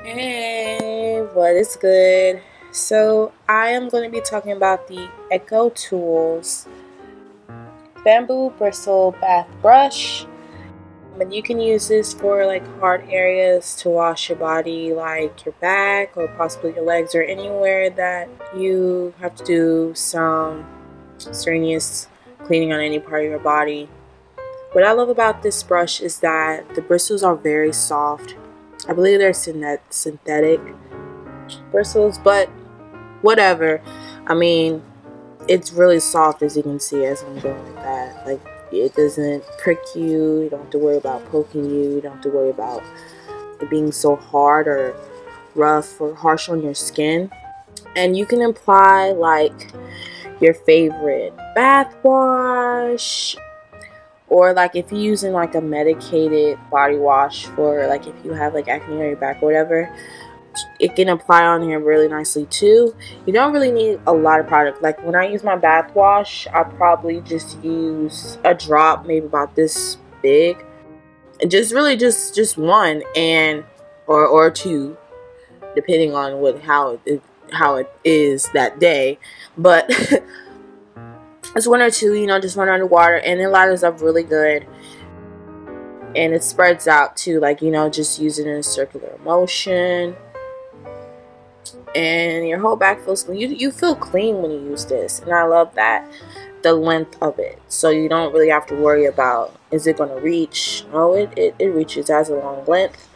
Hey, what is good? So I am going to be talking about the EcoTools bamboo bristle bath brush. And you can use this for like hard areas to wash your body, like your back or possibly your legs, or anywhere that you have to do some strenuous cleaning on any part of your body. What I love about this brush is that the bristles are very soft. I believe they're synthetic bristles, but whatever. I mean, it's really soft, as you can see as I'm going like that. Like, it doesn't prick you. You don't have to worry about poking you. You don't have to worry about it being so hard or rough or harsh on your skin. And you can apply like your favorite bath wash, or like if you're using like a medicated body wash for like if you have like acne on your back or whatever, it can apply on here really nicely too. You don't really need a lot of product. Like when I use my bath wash, I probably just use a drop, maybe about this big, and just really just one, and or two, depending on how it is that day. But it's one or two, just run under water, and it lathers up really good. And it spreads out too, like, just use it in a circular motion. And your whole back feels clean. You feel clean when you use this, and I love that, the length of it, so you don't really have to worry about, is it going to reach? Oh, it reaches. It has a long length,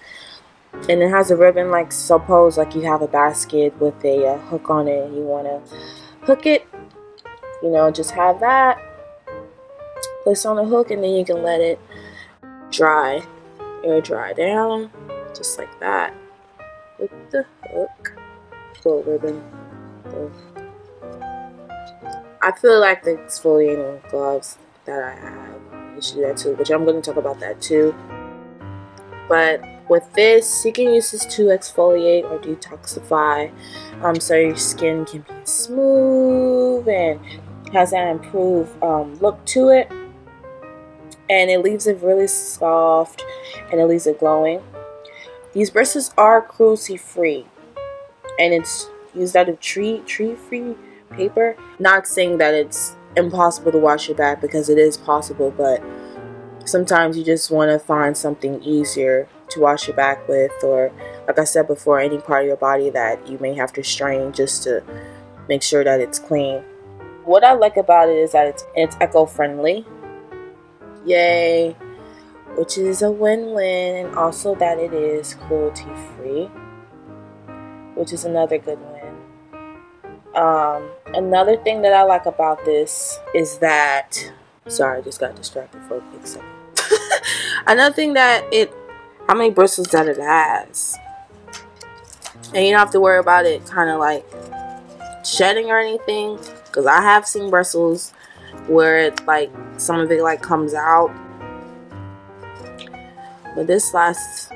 and it has a ribbon. Like, suppose like you have a basket with a hook on it and you want to hook it, just have that place on a hook, and then you can let it dry, air dry down, just like that, with the hook. Little ribbon. I feel like the exfoliating gloves that I have, you should do that too, which I'm going to talk about that too. But with this, you can use this to exfoliate or detoxify, so your skin can be smooth and has an improved look to it, and it leaves it really soft, and it leaves it glowing. These bristles are cruelty free, and it's used out of tree-free paper. Not saying that it's impossible to wash your back, because it is possible, but sometimes you just want to find something easier to wash your back with, or like I said before, any part of your body that you may have to strain just to make sure that it's clean. What I like about it is that it's eco-friendly. Yay! Which is a win-win, and also that it is cruelty-free, which is another good win. Another thing that I like about this is that, sorry, I just got distracted for a quick second. Another thing that how many bristles that it has, and you don't have to worry about it kind of like shedding or anything, because I have seen bristles where it like some of it like comes out, but this lasts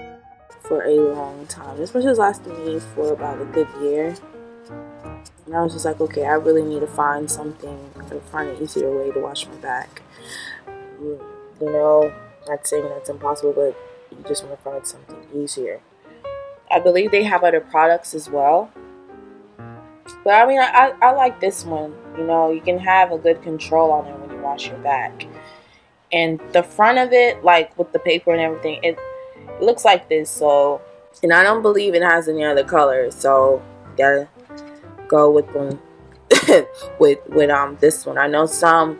for a long time. This brush has lasted me for about a good year, and I was just like, okay, I really need to find something, or find an easier way to wash my back. Not saying that's impossible, but you just want to find something easier. I believe they have other products as well, but I mean, I like this one. You can have a good control on it when you wash your back. And the front of it, like with the paper and everything, it looks like this. So, and I don't believe it has any other colors, so gotta go with one with this one. I know some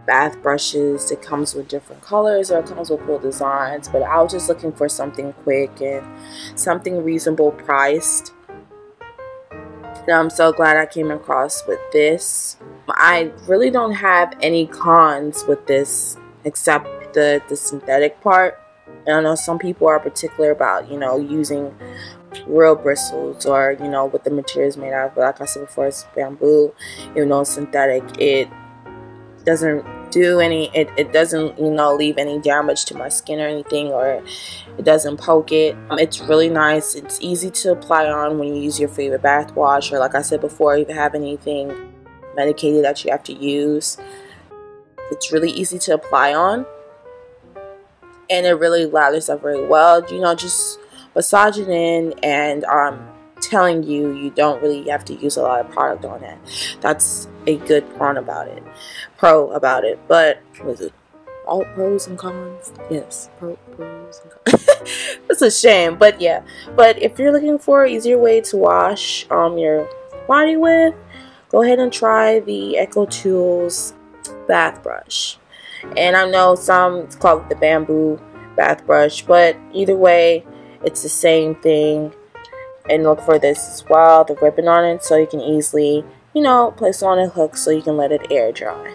bath brushes, it comes with different colors, or it comes with cool designs, but I was just looking for something quick and something reasonable priced. And I'm so glad I came across with this. I really don't have any cons with this except the synthetic part. And I know some people are particular about, using real bristles, or, what the material is made out of. But like I said before, it's bamboo. Even though it's synthetic, it doesn't do any, it doesn't, leave any damage to my skin or anything, or it doesn't poke it. It's really nice. It's easy to apply on when you use your favorite bath wash, or like I said before, if you have anything medicated that you have to use. It's really easy to apply on, and it really lathers up very well. Just massage it in, and telling you, you don't really have to use a lot of product on it. That's a good pro about it. But was it all pros and cons? Yes, pros and cons. It's a shame, but yeah. But if you're looking for an easier way to wash your body with, go ahead and try the EcoTools bath brush. And I know some call it the bamboo bath brush, but either way, it's the same thing. And look for this as well, the ribbon on it, so you can easily, place it on a hook so you can let it air dry.